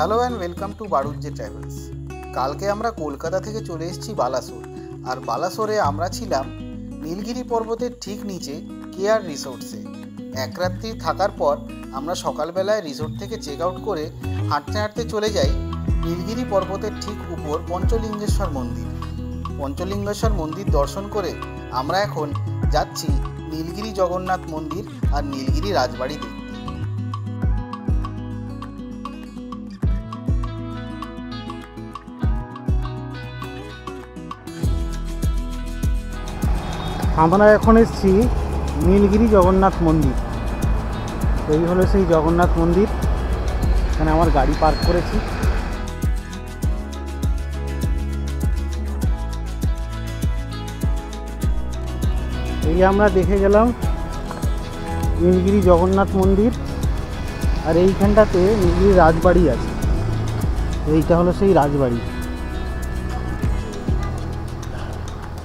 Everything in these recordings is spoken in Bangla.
Hello and welcome to Barujje travels. কালকে আমরা কলকাতা থেকে চলে এসেছি বালাসোর। আর বালাসোরে আমরা ছিলাম নীলগিরি পর্বতের ঠিক নিচে কেয়ার রিসোর্টসে। এক রাত্রি থাকার পর আমরা সকালবেলায় রিসোর্ট থেকে চেক আউট করে হাঁটতে হাঁটতে চলে যাই নীলগিরি পর্বতের ঠিক উপর পঞ্চলিঙ্গেশ্বর মন্দির। পঞ্চলিঙ্গেশ্বর মন্দির দর্শন করে আমরা এখন যাচ্ছি নীলগিরি জগন্নাথ মন্দির আর নীলগিরি রাজবাড়ি দেখতে। আমরা এখন এসেছি নীলগিরি জগন্নাথ মন্দির। এই হলো সেই জগন্নাথ মন্দির। এখানে আমার গাড়ি পার্ক করেছি। এই আমরা দেখে গেলাম নীলগিরি জগন্নাথ মন্দির, আর এইখানটাতে নীলগিরি রাজবাড়ি আছে। এইটা হলো সেই রাজবাড়ি।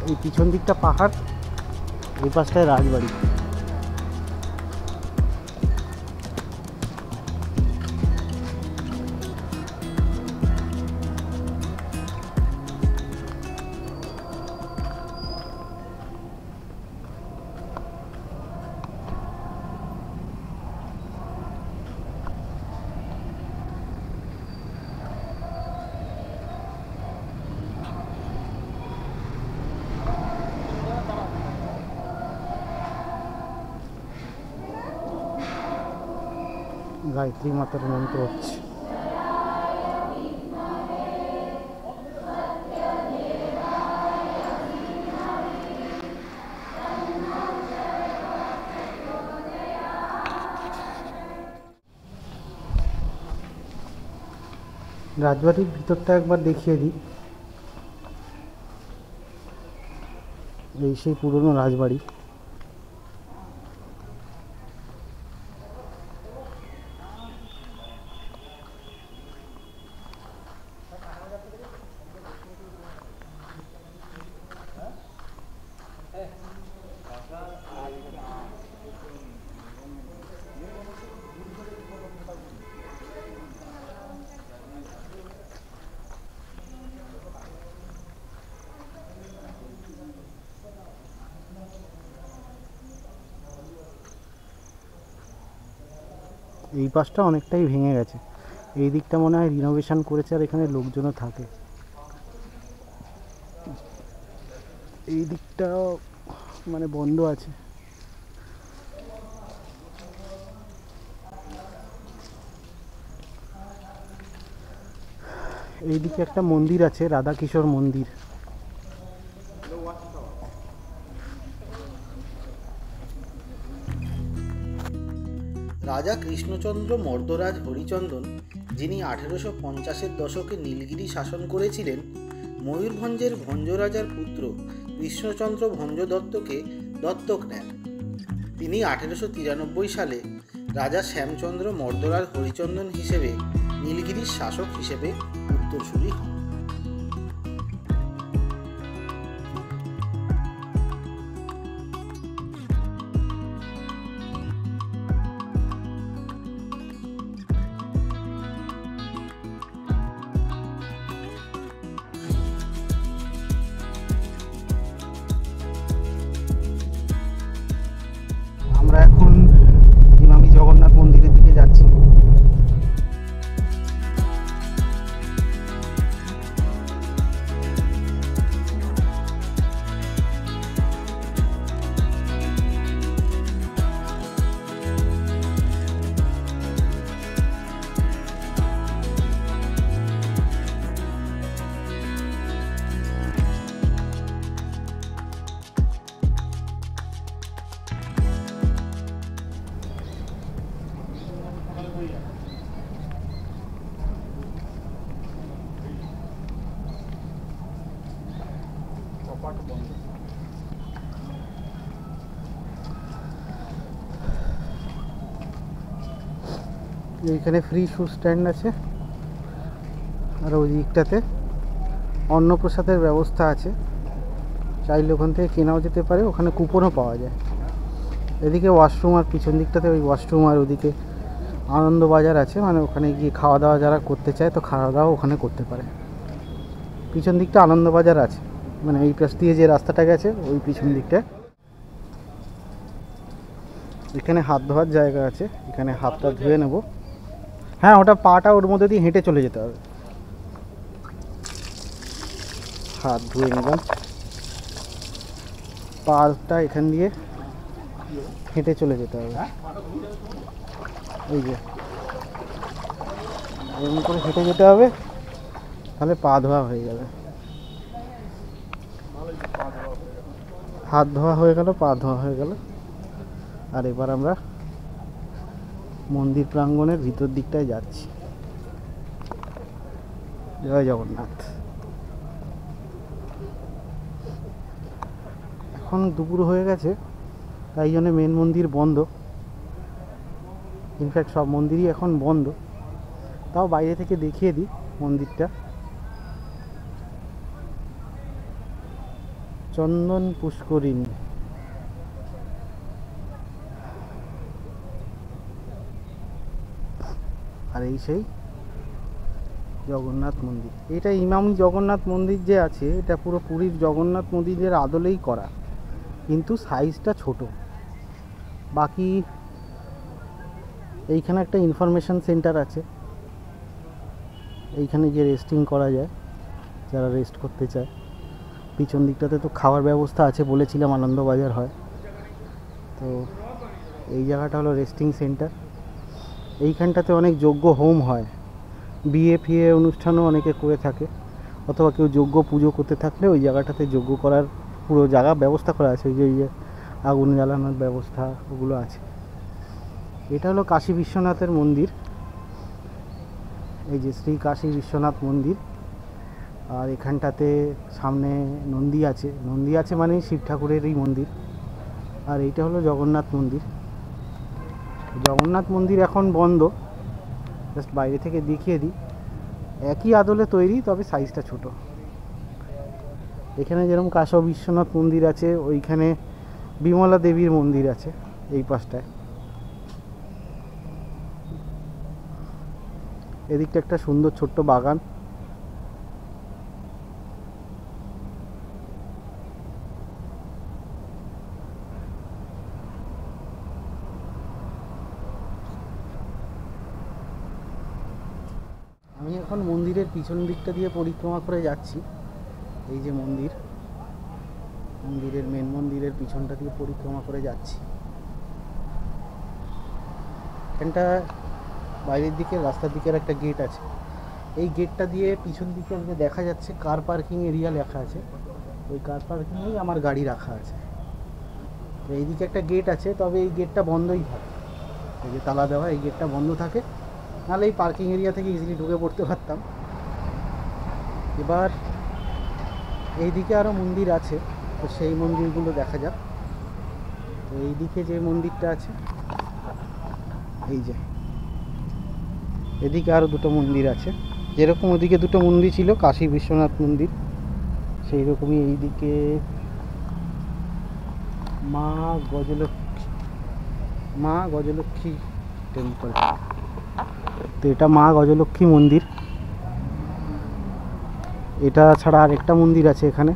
এই পিছন দিকটা পাহাড়, এই পাশটায় রাজবাড়ি। গায়ত্রী মাতার মন্ত্র হচ্ছে। রাজবাড়ির ভিতরটা একবার দেখিয়ে দিই। এই সেই পুরনো রাজবাড়ি। এই পাশটা অনেকটাই ভেঙে গেছে। এই দিকটা মনে হয় রিনোভেশন করেছে, আর এখানে লোকজনও থাকে। এই দিকটা মানে বন্ধ আছে। এই দিকে একটা মন্দির আছে, রাধাকিশোর মন্দির। রাজা কৃষ্ণচন্দ্র মর্দরাজ হরিচন্দন, যিনি 1850-এর দশকে নীলগিরি শাসন করেছিলেন, ময়ূরভঞ্জের ভঞ্জ রাজার পুত্র কৃষ্ণচন্দ্র ভঞ্জ দত্তকে দত্তক নেন। তিনি 1893 সালে রাজা শ্যামচন্দ্র মর্দরাজ হরিচন্দন হিসেবে নীলগিরির শাসক হিসেবে উত্তরসূরি হন। আমরা এখন ইমামি জগন্নাথ মন্দিরের দিকে যাচ্ছি। এইখানে ফ্রি শু স্ট্যান্ড আছে, আর ওই দিকটাতে অন্নপ্রসাদের ব্যবস্থা আছে। চাইলে ওখান থেকে কেনাও যেতে পারে, ওখানে কুপনও পাওয়া যায়। এদিকে ওয়াশরুম, আর পিছন দিকটাতে ওই ওয়াশরুম, আর ওদিকে আনন্দবাজার আছে, মানে ওখানে গিয়ে খাওয়া দাওয়া যারা করতে চায় তো খাওয়া দাওয়া ওখানে করতে পারে। পিছন দিকটা আনন্দবাজার আছে, মানে এই পাশ দিয়ে যে রাস্তাটা গেছে ওই পিছন দিকটা। এখানে হাত ধোয়ার জায়গা আছে, এখানে হাতটা ধুয়ে নেব। হ্যাঁ, ওটা পাটা ওর মধ্যে দিয়ে হেঁটে চলে যেতে হবে। হাত ধুয়ে নিলাম, পাটা এখান দিয়ে হেঁটে চলে যেতে হবে। এই যে এমনি করে হেঁটে যেতে হবে, তাহলে পা ধোয়া হয়ে যাবে। হাত ধোয়া হয়ে গেল, পা ধোয়া হয়ে গেল। আর এবার আমরা মন্দির প্রাঙ্গণের ভিতর দিকটায় যাচ্ছি। জয় জগন্নাথ। এখন দুপুর হয়ে গেছে, তাই জন্য মেন মন্দির বন্ধ। ইনফ্যাক্ট সব মন্দিরই এখন বন্ধ। তাও বাইরে থেকে দেখিয়ে দিই মন্দিরটা। চন্দন পুষ্করিণী। আর এই সেই জগন্নাথ মন্দির। এটা ইমামি জগন্নাথ মন্দির যে আছে, এটা পুরো পুরীর জগন্নাথ মন্দিরের আদলেই করা, কিন্তু সাইজটা ছোট। বাকি এইখানে একটা ইনফরমেশন সেন্টার আছে, এইখানে গিয়ে রেস্টিং করা যায় যারা রেস্ট করতে চায়। পিছন দিকটাতে তো খাওয়ার ব্যবস্থা আছে, বলেছিলাম আনন্দবাজার হয়। তো এই জায়গাটা হলো রেস্টিং সেন্টার। এইখানটাতে অনেক যজ্ঞ হোম হয়, বিয়ে ফিয়ে অনুষ্ঠানও অনেকে করে থাকে, অথবা কেউ যজ্ঞ পুজো করতে থাকলে ওই জায়গাটাতে যজ্ঞ করার পুরো জায়গা ব্যবস্থা করা আছে। ওই যে আগুন জ্বালানোর ব্যবস্থা ওগুলো আছে। এটা হলো কাশী বিশ্বনাথের মন্দির, এই যে শ্রী কাশী বিশ্বনাথ মন্দির। আর এখানটাতে সামনে নন্দী আছে, নন্দী আছে মানে শিব ঠাকুরেরই মন্দির। আর এইটা হলো জগন্নাথ মন্দির। জগন্নাথ মন্দির এখন বন্ধ, জাস্ট বাইরে থেকে দেখিয়ে দিই। একই আদলে তৈরি, তবে সাইজটা ছোট। এখানে যেরকম কাশী বিশ্বনাথ মন্দির আছে, ওইখানে বিমলা দেবীর মন্দির আছে এই পাশটায়। এদিকটা একটা সুন্দর ছোট্ট বাগান। আমি এখন মন্দিরের পিছন দিকটা দিয়ে পরিক্রমা করে যাচ্ছি। এই যে মন্দির, মন্দিরের মেন মন্দিরের পিছনটা দিয়ে পরিক্রমা করে যাচ্ছি। এখানটা বাইরের দিকে রাস্তার দিকের একটা গেট আছে। এই গেটটা দিয়ে পিছন দিকে আমাকে দেখা যাচ্ছে কার পার্কিং এরিয়া লেখা আছে। ওই কার পার্কিংয়েই আমার গাড়ি রাখা আছে। তো এইদিকে একটা গেট আছে, তবে এই গেটটা বন্ধই থাকে। এই যে তালা দেওয়া, এই গেটটা বন্ধ থাকে, নাহলে এই পার্কিং এরিয়া থেকে ইজিলি ঢুকে পড়তে পারতাম। এবার এইদিকে আরও মন্দির আছে, তো সেই মন্দিরগুলো দেখা যাক। তো এইদিকে যে মন্দিরটা আছে, এই যে এদিকে আরও দুটো মন্দির আছে। যেরকম ওদিকে দুটো মন্দির ছিল কাশী বিশ্বনাথ মন্দির, সেই রকমই এইদিকে মা গজলক্ষ্মী টেম্পল। তো এটা মা গজলক্ষ্মী মন্দির। এটা ছাড়া আরেকটা মন্দির আছে এখানে,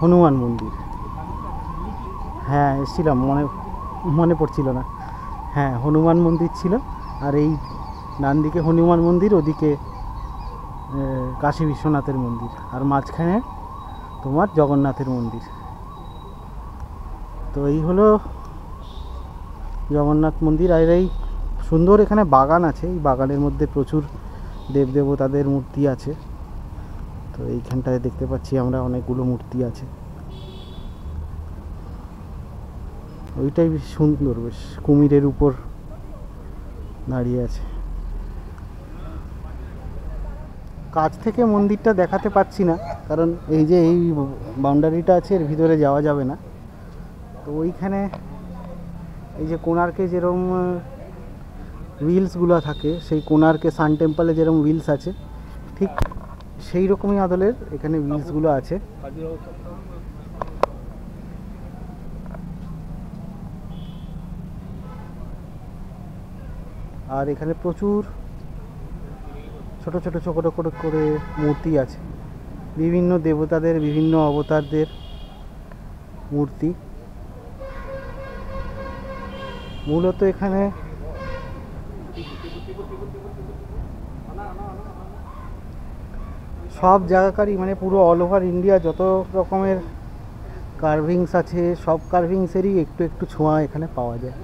হনুমান মন্দির। হ্যাঁ এসেছিলাম, মনে পড়ছিল না। হ্যাঁ হনুমান মন্দির ছিল। আর এই ডান দিকে হনুমান মন্দির, ওদিকে কাশী বিশ্বনাথের মন্দির, আর মাঝখানে তোমার জগন্নাথের মন্দির। তো এই হলো জগন্নাথ মন্দির। আর এই সুন্দর এখানে বাগান আছে, এই বাগানের মধ্যে প্রচুর দেবদেবতাদের মূর্তি আছে। তো এইখানটায় দেখতে পাচ্ছি আমরা অনেকগুলো মূর্তি আছে। ওইটাই বেশ সুন্দর, বেশ কুমিরের উপর দাঁড়িয়ে আছে। কাছ থেকে মন্দিরটা দেখাতে পাচ্ছি না, কারণ এই যে এই বাউন্ডারিটা আছে, এর ভিতরে যাওয়া যাবে না। তো ওইখানে এই যে কোণার্কে যেরকম হুইলসগুলো থাকে, সেই কোণার্কে সান টেম্পলে যেরকম হুইলস আছে, ঠিক সেই রকমই আদলের এখানে হুইলসগুলো আছে। আর এখানে প্রচুর ছোট ছোট ছোট ছোট করে মূর্তি আছে, বিভিন্ন দেবতাদের বিভিন্ন অবতারদের মূর্তি। মূলত এখানে সব জায়গাকারই মানে পুরো অল ওভার ইন্ডিয়া যত রকমের কার্ভিংস আছে সব কার্ভিংসেরই একটু একটু ছোঁয়া এখানে পাওয়া যায়।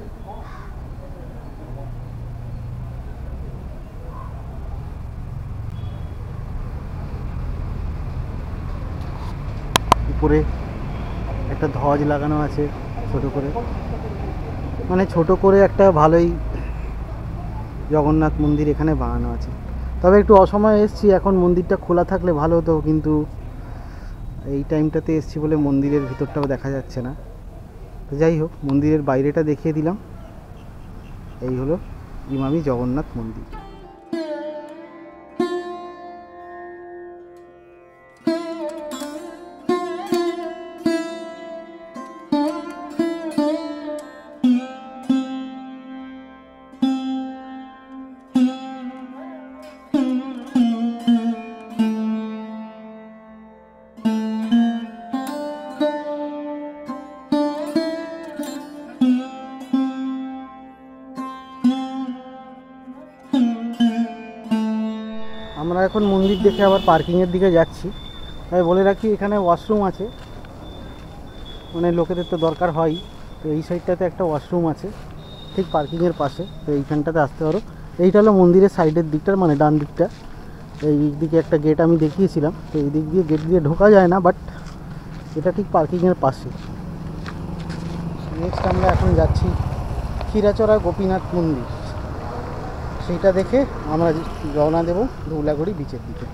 উপরে একটা ধ্বজ লাগানো আছে ছোট করে, মানে ছোট করে একটা ভালোই জগন্নাথ মন্দির এখানে বানানো আছে। তবে একটু অসময়ে এসেছি, এখন মন্দিরটা খোলা থাকলে ভালো হতো, কিন্তু এই টাইমটাতে এসেছি বলে মন্দিরের ভিতরটাও দেখা যাচ্ছে না। তো যাই হোক, মন্দিরের বাইরেটা দেখিয়ে দিলাম। এই হলো ইমামি জগন্নাথ মন্দির। আমরা এখন মন্দির দেখে আবার পার্কিংয়ের দিকে যাচ্ছি। তাই বলে রাখি, এখানে ওয়াশরুম আছে, মানে লোকেদের তো দরকার হয়। তো এই সাইডটাতে একটা ওয়াশরুম আছে ঠিক পার্কিংয়ের পাশে, তো এইখানটাতে আসতে পারো। এইটা হলো মন্দিরের সাইডের দিকটার, মানে ডান দিকটা। এই দিকে একটা গেট আমি দেখিয়েছিলাম, তো এই দিক দিয়ে গেট দিয়ে ঢোকা যায় না, বাট এটা ঠিক পার্কিংয়ের পাশে। নেক্সট আমরা এখন যাচ্ছি ক্ষীরাচড়া গোপীনাথ মন্দির, সেইটা দেখে আমরা রওনা দেব ধৌলাগড়ি বিচের দিকে।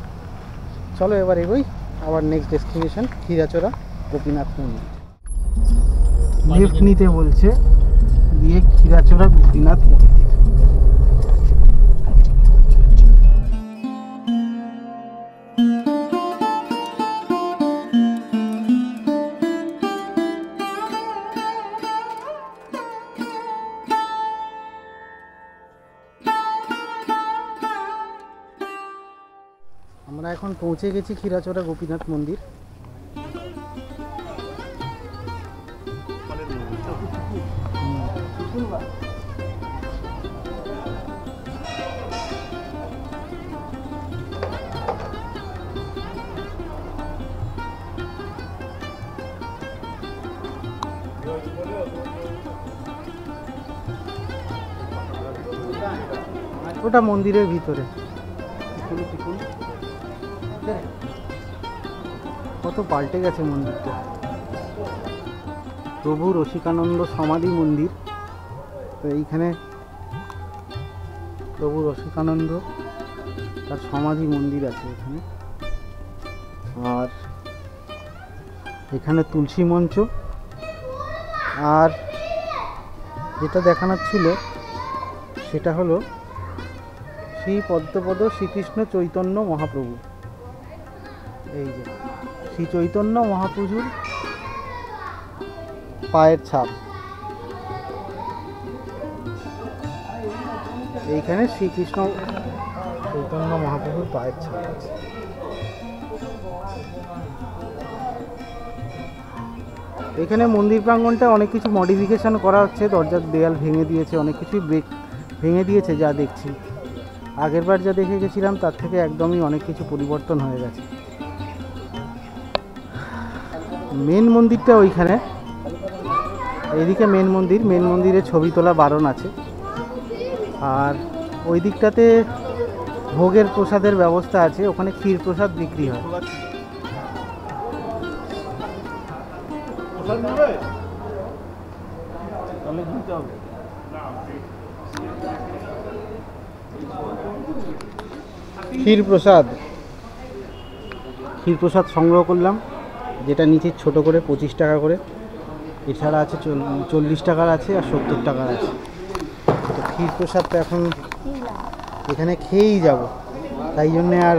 চলো এবার এগোই, আবার নেক্সট ডেস্টিনেশন ক্ষীরাচড়া গোপীনাথ মন্দির। লিফট নিতে বলছে, দিয়ে ক্ষীরাচড়া গোপীনাথ মন্দির। আমরা এখন পৌঁছে গেছি ক্ষীরাচড়া গোপীনাথ মন্দির। ওটা মন্দিরের ভিতরে। কত পাল্টে গেছে মন্দিরটা। প্রভু রসিকানন্দ সমাধি মন্দির। তো এইখানে প্রভু রসিকানন্দ তার সমাধি মন্দির আছে এখানে। আর এখানে তুলসী মঞ্চ, আর যেটা দেখানোর ছিল সেটা হলো শ্রী পদ্মপদ শ্রীকৃষ্ণ চৈতন্য মহাপ্রভু। এই যে শ্রী চৈতন্য মহাপ্রভুর পায়ের ছাপ, এইখানে শ্রীকৃষ্ণ চৈতন্য মহাপ্রভুর পায়ের ছাপ আছে। এখানে মন্দির প্রাঙ্গণটা অনেক কিছু মডিফিকেশন করা হচ্ছে, দরজার দেয়াল ভেঙে দিয়েছে, অনেক কিছুই ভেঙে দিয়েছে যা দেখছি। আগেরবার যা দেখে গেছিলাম তার থেকে একদমই অনেক কিছু পরিবর্তন হয়ে গেছে। মেন মন্দিরটা ওইখানে, এইদিকে মেন মন্দিরে ছবি তোলা বারণ আছে। আর ওই দিকটাতে ভোগের প্রসাদের ব্যবস্থা আছে, ওখানে ক্ষীর প্রসাদ বিক্রি হয়। ক্ষীর প্রসাদ সংগ্রহ করলাম, যেটা নিচে ছোট করে 25 টাকা করে। এছাড়া আছে 40 টাকার আছে আর 70 টাকার আছে। তো ক্ষীর প্রসাদটা এখন এখানে খেয়েই যাব, তাই জন্যে আর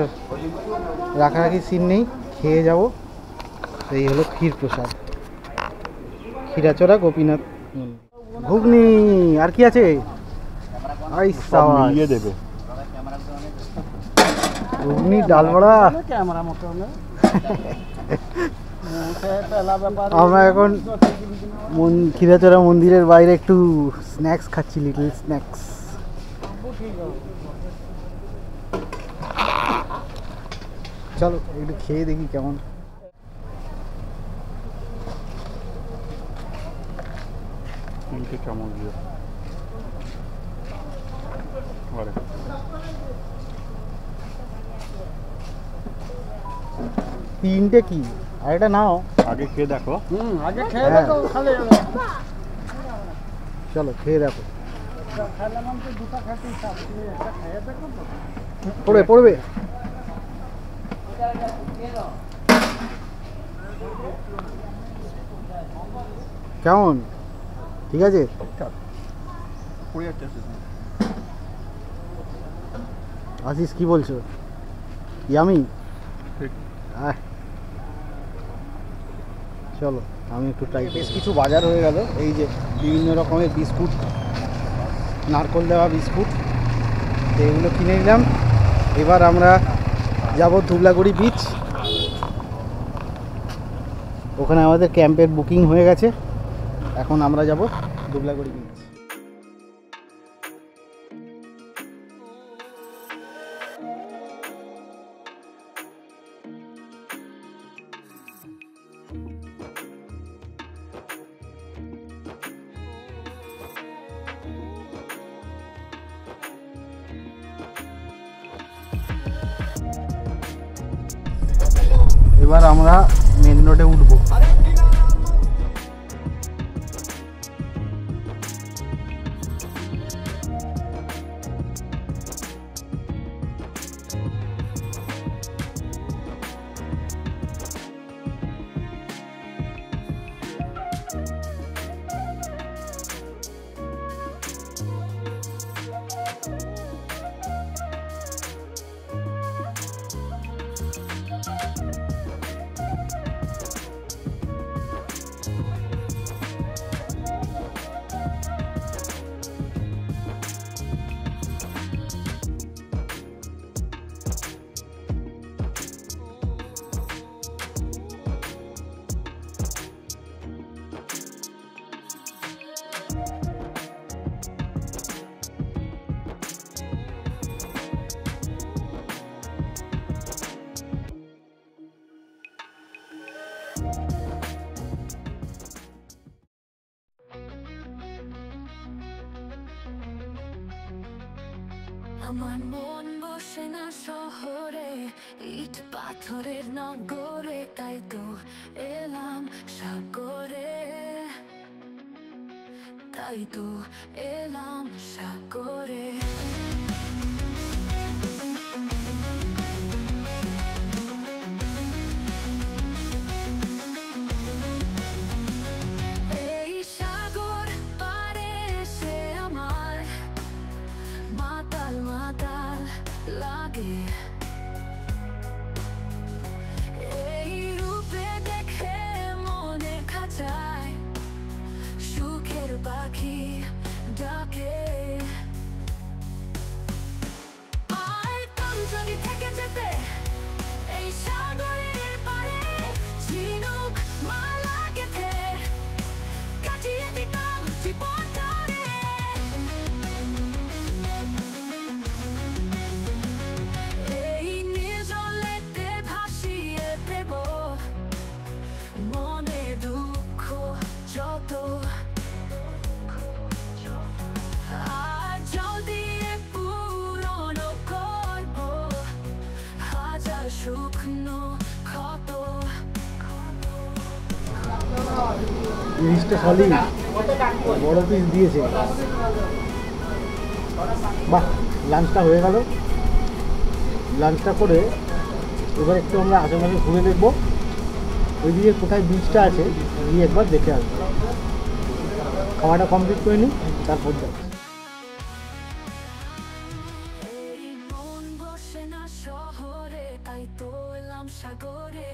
রাখারাখি সিন নেই, খেয়ে যাব। এই হলো ক্ষীর প্রসাদ, ক্ষীরাচড়া গোপীনাথ ঘুগনি। আর কি আছে? দেবে ঘুগনি, ডাল বড়া। আমরা এখন ক্ষীরাচড়া মন্দিরের বাইরে একটু স্ন্যাক্স খাচ্ছি, লিটল স্ন্যাক্স। চলো একটু খেয়ে দেখি কেমন। কেমন তিনটে কি, আর এটা নাও, আগে খেয়ে দেখো। আগে খেয়ে দেখো, চলো খেয়ে দেখো। পড়বে পড়বে। কেমন, ঠিক আছে? আশিস কি বলছো? ইয়ামি? চলো আমি একটু ট্রাই। বেশ কিছু বাজার হয়ে গেল, এই যে বিভিন্ন রকমের বিস্কুট, নারকোল দেওয়া বিস্কুট, এগুলো কিনে নিলাম। এবার আমরা যাব ধুবলাগুড়ি বিচ। ওখানে আমাদের ক্যাম্পের বুকিং হয়ে গেছে, এখন আমরা যাব ধুবলাগুড়ি বিচ। এবার আমরা মেন রোডে উঠবো। আমার মন বসে না শহরে, ইট পাথরের নগরে, তাই তো এলাম সাগরে, তাই তো এলাম সাগরে। এই সাগর পারে এসে আমার মাতাল মাতাল লাগে, এই রূপে দেখে মনে খাঁচায় সুখের পাখি ডাকে। আর তুমি যদি থেকে যেতে এই সাগরের পারে, ঝিনুক মালা গেঁথে কাটিয়ে দিতাম জীবনটারে। এই নির্জলেতে ভাসিয়ে দেব মনে দুঃখ যত, আর জল দিয়ে পুরনো করব হাজার শুকনো ক্ষত। জিনিসটা সলিড, বড় পিস দিয়েছে। বাহ, লাঞ্চটা হয়ে গেল। লাঞ্চটা করে এবার একটু আমরা আশেপাশে ঘুরে দেখবো, ওইদিকে কোথায় বিচটা আছে গিয়ে একবার দেখে আসবো। খাওয়াটা কমপ্লিট করে নিই, তারপর যাচ্ছি। এই মন বসে না শহরে, তাই তো সাগরে